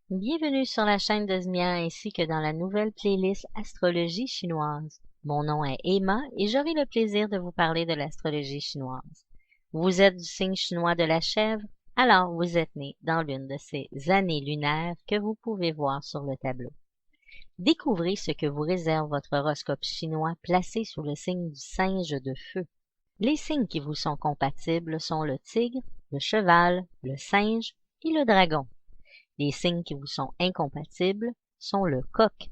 Bienvenue sur la chaîne de Zmia ainsi que dans la nouvelle playlist Astrologie chinoise. Mon nom est Emma et j'aurai le plaisir de vous parler de l'astrologie chinoise. Vous êtes du signe chinois de la chèvre, alors vous êtes né dans l'une de ces années lunaires que vous pouvez voir sur le tableau. Découvrez ce que vous réserve votre horoscope chinois placé sous le signe du singe de feu. Les signes qui vous sont compatibles sont le tigre, le cheval, le singe et le dragon. Les signes qui vous sont incompatibles sont le coq.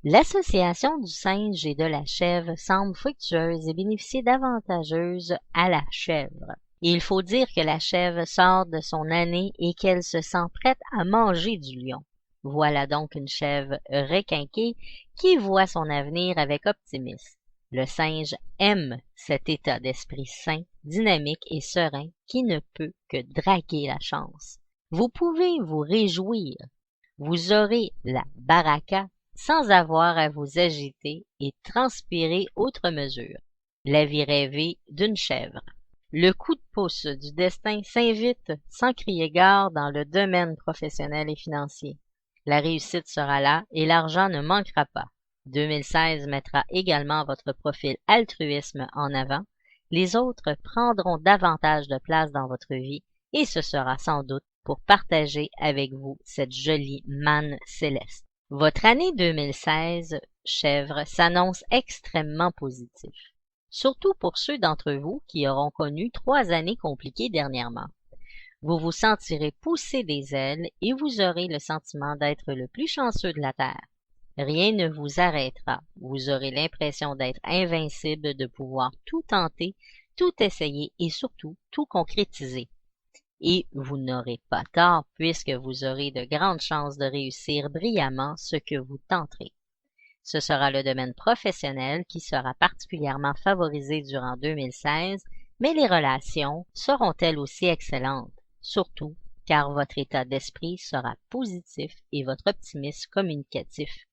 L'association du singe et de la chèvre semble fructueuse et bénéficier d'avantageuse à la chèvre. Et il faut dire que la chèvre sort de son année et qu'elle se sent prête à manger du lion. Voilà donc une chèvre requinquée qui voit son avenir avec optimisme. Le singe aime cet état d'esprit sain, dynamique et serein qui ne peut que draguer la chance. Vous pouvez vous réjouir. Vous aurez la baraka sans avoir à vous agiter et transpirer outre mesure. La vie rêvée d'une chèvre. Le coup de pouce du destin s'invite sans crier gare dans le domaine professionnel et financier. La réussite sera là et l'argent ne manquera pas. 2016 mettra également votre profil altruisme en avant. Les autres prendront davantage de place dans votre vie et ce sera sans doute pour partager avec vous cette jolie manne céleste. Votre année 2016, chèvre, s'annonce extrêmement positive, surtout pour ceux d'entre vous qui auront connu 3 années compliquées dernièrement. Vous vous sentirez pousser des ailes et vous aurez le sentiment d'être le plus chanceux de la Terre. Rien ne vous arrêtera, vous aurez l'impression d'être invincible, de pouvoir tout tenter, tout essayer et surtout tout concrétiser. Et vous n'aurez pas tort puisque vous aurez de grandes chances de réussir brillamment ce que vous tenterez. Ce sera le domaine professionnel qui sera particulièrement favorisé durant 2016, mais les relations seront elles aussi excellentes, surtout car votre état d'esprit sera positif et votre optimisme communicatif.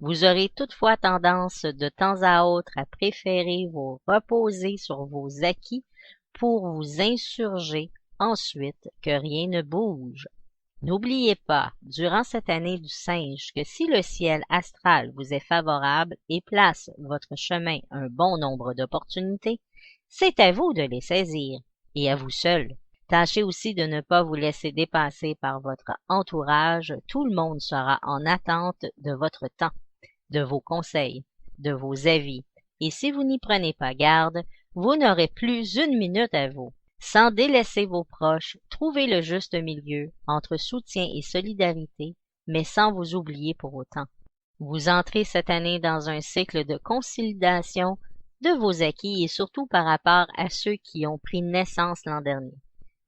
Vous aurez toutefois tendance de temps à autre à préférer vous reposer sur vos acquis pour vous insurger ensuite que rien ne bouge. N'oubliez pas, durant cette année du singe, que si le ciel astral vous est favorable et place votre chemin un bon nombre d'opportunités, c'est à vous de les saisir, et à vous seul. Tâchez aussi de ne pas vous laisser dépasser par votre entourage, tout le monde sera en attente de votre temps, de vos conseils, de vos avis, et si vous n'y prenez pas garde, vous n'aurez plus une minute à vous. Sans délaisser vos proches, trouvez le juste milieu entre soutien et solidarité, mais sans vous oublier pour autant. Vous entrez cette année dans un cycle de consolidation de vos acquis et surtout par rapport à ceux qui ont pris naissance l'an dernier.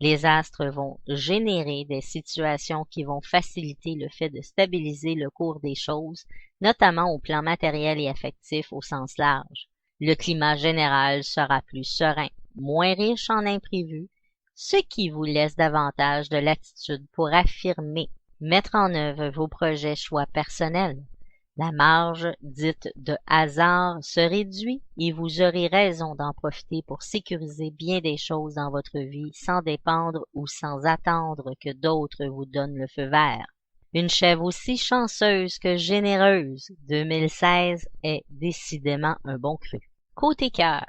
Les astres vont générer des situations qui vont faciliter le fait de stabiliser le cours des choses, notamment au plan matériel et affectif au sens large. Le climat général sera plus serein, moins riche en imprévus, ce qui vous laisse davantage de latitude pour affirmer, mettre en œuvre vos projets choix personnels. La marge dite de hasard se réduit et vous aurez raison d'en profiter pour sécuriser bien des choses dans votre vie sans dépendre ou sans attendre que d'autres vous donnent le feu vert. Une chèvre aussi chanceuse que généreuse, 2016 est décidément un bon cru. Côté cœur,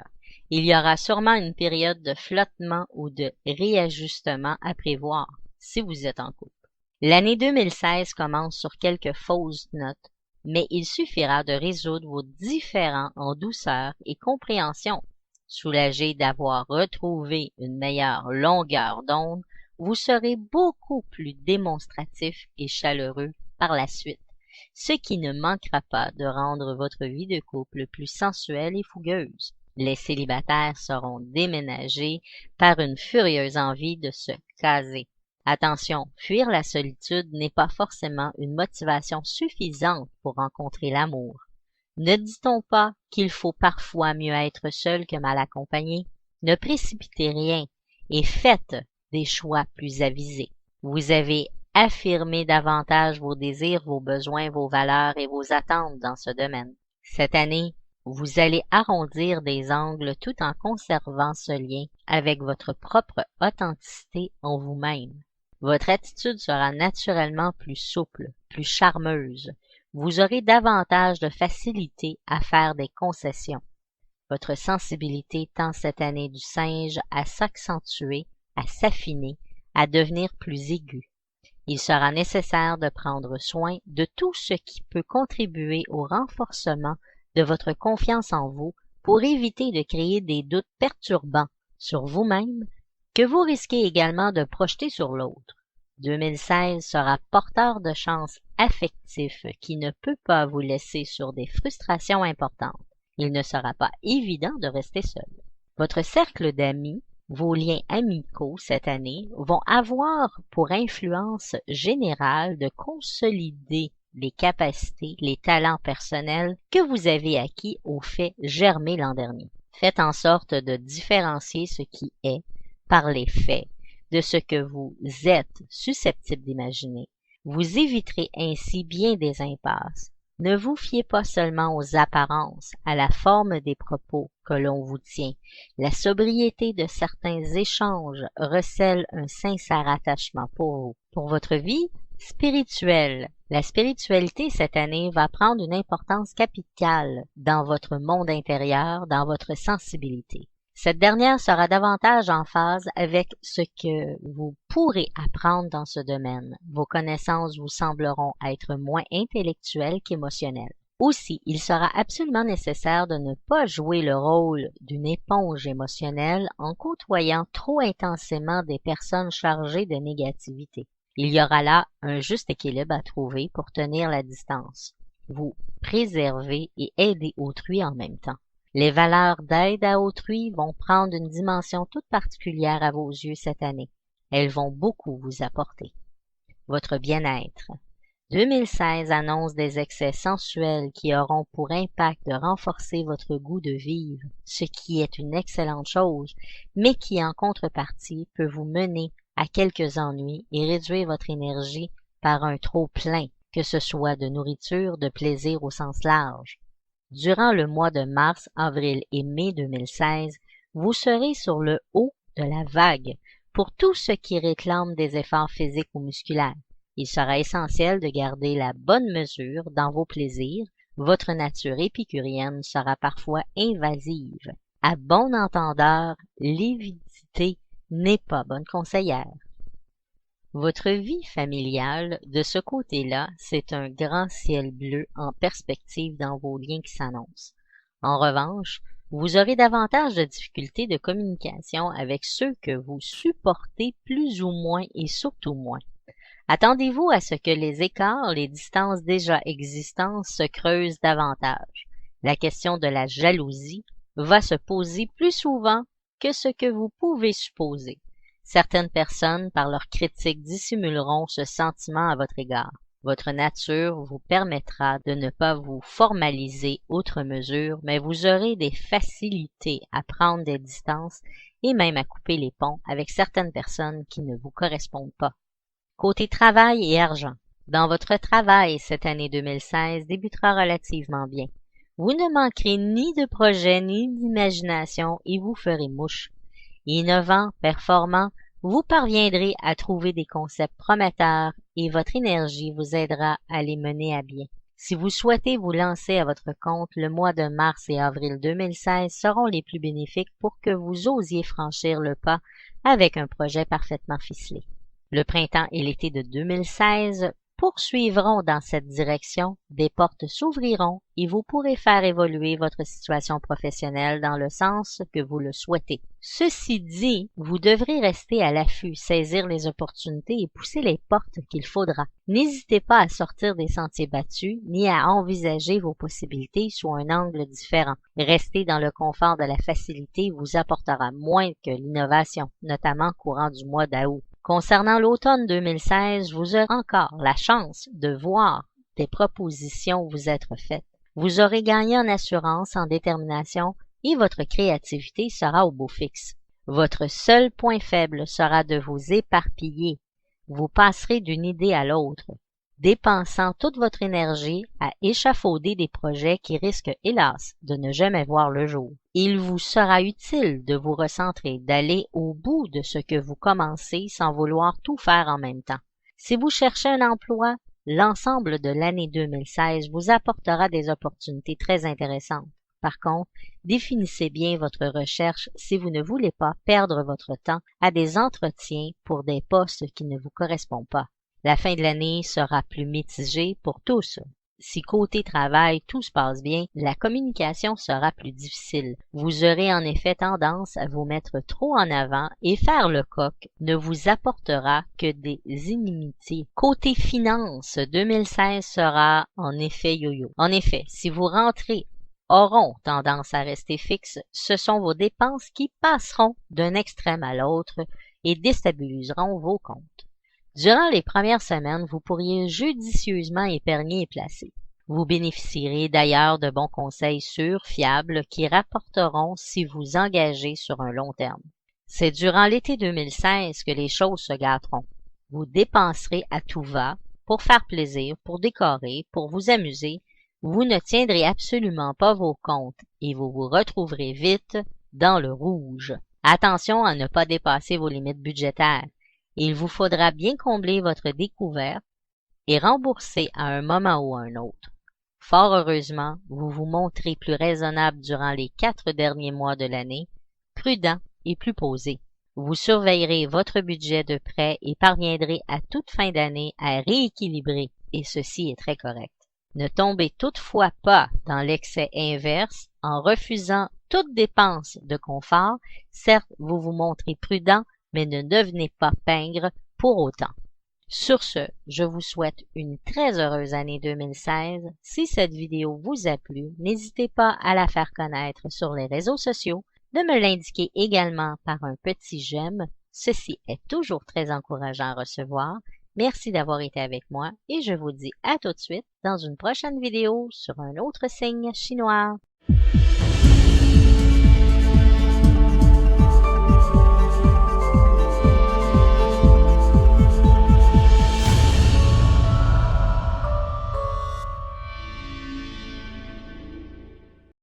il y aura sûrement une période de flottement ou de réajustement à prévoir si vous êtes en couple. L'année 2016 commence sur quelques fausses notes, mais il suffira de résoudre vos différends en douceur et compréhension. Soulagé d'avoir retrouvé une meilleure longueur d'onde, vous serez beaucoup plus démonstratif et chaleureux par la suite, ce qui ne manquera pas de rendre votre vie de couple plus sensuelle et fougueuse. Les célibataires seront déménagés par une furieuse envie de se caser. Attention, fuir la solitude n'est pas forcément une motivation suffisante pour rencontrer l'amour. Ne dit-on pas qu'il faut parfois mieux être seul que mal accompagné? Ne précipitez rien et faites des choix plus avisés. Vous avez affirmé davantage vos désirs, vos besoins, vos valeurs et vos attentes dans ce domaine. Cette année, vous allez arrondir des angles tout en conservant ce lien avec votre propre authenticité en vous-même. Votre attitude sera naturellement plus souple, plus charmeuse. Vous aurez davantage de facilité à faire des concessions. Votre sensibilité tend cette année du singe à s'accentuer, à s'affiner, à devenir plus aiguë. Il sera nécessaire de prendre soin de tout ce qui peut contribuer au renforcement de votre confiance en vous pour éviter de créer des doutes perturbants sur vous-même que vous risquez également de projeter sur l'autre. 2016 sera porteur de chances affectifs qui ne peut pas vous laisser sur des frustrations importantes. Il ne sera pas évident de rester seul. Votre cercle d'amis, vos liens amicaux cette année vont avoir pour influence générale de consolider les capacités, les talents personnels que vous avez acquis au fait germer l'an dernier. Faites en sorte de différencier ce qui est, par les faits, de ce que vous êtes susceptible d'imaginer. Vous éviterez ainsi bien des impasses. Ne vous fiez pas seulement aux apparences, à la forme des propos que l'on vous tient. La sobriété de certains échanges recèle un sincère attachement pour vous. Pour votre vie spirituelle, la spiritualité cette année va prendre une importance capitale dans votre monde intérieur, dans votre sensibilité. Cette dernière sera davantage en phase avec ce que vous pourrez apprendre dans ce domaine. Vos connaissances vous sembleront être moins intellectuelles qu'émotionnelles. Aussi, il sera absolument nécessaire de ne pas jouer le rôle d'une éponge émotionnelle en côtoyant trop intensément des personnes chargées de négativité. Il y aura là un juste équilibre à trouver pour tenir la distance, vous préserver et aider autrui en même temps. Les valeurs d'aide à autrui vont prendre une dimension toute particulière à vos yeux cette année. Elles vont beaucoup vous apporter. Votre bien-être. 2016 annonce des excès sensuels qui auront pour impact de renforcer votre goût de vivre, ce qui est une excellente chose, mais qui en contrepartie peut vous mener à quelques ennuis et réduire votre énergie par un trop-plein, que ce soit de nourriture, de plaisir au sens large. Durant le mois de mars, avril et mai 2016, vous serez sur le haut de la vague pour tout ce qui réclame des efforts physiques ou musculaires. Il sera essentiel de garder la bonne mesure dans vos plaisirs. Votre nature épicurienne sera parfois invasive. À bon entendeur, l'avidité n'est pas bonne conseillère. Votre vie familiale, de ce côté-là, c'est un grand ciel bleu en perspective dans vos liens qui s'annoncent. En revanche, vous aurez davantage de difficultés de communication avec ceux que vous supportez plus ou moins et surtout moins. Attendez-vous à ce que les écarts, les distances déjà existantes se creusent davantage. La question de la jalousie va se poser plus souvent que ce que vous pouvez supposer. Certaines personnes, par leurs critiques, dissimuleront ce sentiment à votre égard. Votre nature vous permettra de ne pas vous formaliser outre mesure, mais vous aurez des facilités à prendre des distances et même à couper les ponts avec certaines personnes qui ne vous correspondent pas. Côté travail et argent. Dans votre travail, cette année 2016 débutera relativement bien. Vous ne manquerez ni de projet ni d'imagination et vous ferez mouche. Innovant, performant, vous parviendrez à trouver des concepts prometteurs et votre énergie vous aidera à les mener à bien. Si vous souhaitez vous lancer à votre compte, le mois de mars et avril 2016 seront les plus bénéfiques pour que vous osiez franchir le pas avec un projet parfaitement ficelé. Le printemps et l'été de 2016 poursuivront dans cette direction, des portes s'ouvriront et vous pourrez faire évoluer votre situation professionnelle dans le sens que vous le souhaitez. Ceci dit, vous devrez rester à l'affût, saisir les opportunités et pousser les portes qu'il faudra. N'hésitez pas à sortir des sentiers battus ni à envisager vos possibilités sous un angle différent. Rester dans le confort de la facilité vous apportera moins que l'innovation, notamment courant du mois d'août. Concernant l'automne 2016, vous aurez encore la chance de voir des propositions vous être faites. Vous aurez gagné en assurance, en détermination et votre créativité sera au beau fixe. Votre seul point faible sera de vous éparpiller. Vous passerez d'une idée à l'autre. dépensant toute votre énergie à échafauder des projets qui risquent, hélas, de ne jamais voir le jour. Il vous sera utile de vous recentrer, d'aller au bout de ce que vous commencez sans vouloir tout faire en même temps. Si vous cherchez un emploi, l'ensemble de l'année 2016 vous apportera des opportunités très intéressantes. Par contre, définissez bien votre recherche si vous ne voulez pas perdre votre temps à des entretiens pour des postes qui ne vous correspondent pas. La fin de l'année sera plus mitigée pour tous. Si côté travail tout se passe bien, la communication sera plus difficile. Vous aurez en effet tendance à vous mettre trop en avant et faire le coq ne vous apportera que des inimitiés. Côté finances, 2016 sera en effet yo-yo. En effet, si vous rentrez auront tendance à rester fixes, ce sont vos dépenses qui passeront d'un extrême à l'autre et déstabiliseront vos comptes. Durant les premières semaines, vous pourriez judicieusement épargner et placer. Vous bénéficierez d'ailleurs de bons conseils sûrs, fiables, qui rapporteront si vous engagez sur un long terme. C'est durant l'été 2016 que les choses se gâteront. Vous dépenserez à tout va pour faire plaisir, pour décorer, pour vous amuser. Vous ne tiendrez absolument pas vos comptes et vous vous retrouverez vite dans le rouge. Attention à ne pas dépasser vos limites budgétaires. Il vous faudra bien combler votre découverte et rembourser à un moment ou à un autre. Fort heureusement, vous vous montrez plus raisonnable durant les 4 derniers mois de l'année, prudent et plus posé. Vous surveillerez votre budget de près et parviendrez à toute fin d'année à rééquilibrer, et ceci est très correct. Ne tombez toutefois pas dans l'excès inverse en refusant toute dépense de confort. Certes, vous vous montrez prudent, mais ne devenez pas pingre pour autant. Sur ce, je vous souhaite une très heureuse année 2016. Si cette vidéo vous a plu, n'hésitez pas à la faire connaître sur les réseaux sociaux, de me l'indiquer également par un petit j'aime. Ceci est toujours très encourageant à recevoir. Merci d'avoir été avec moi et je vous dis à tout de suite dans une prochaine vidéo sur un autre signe chinois.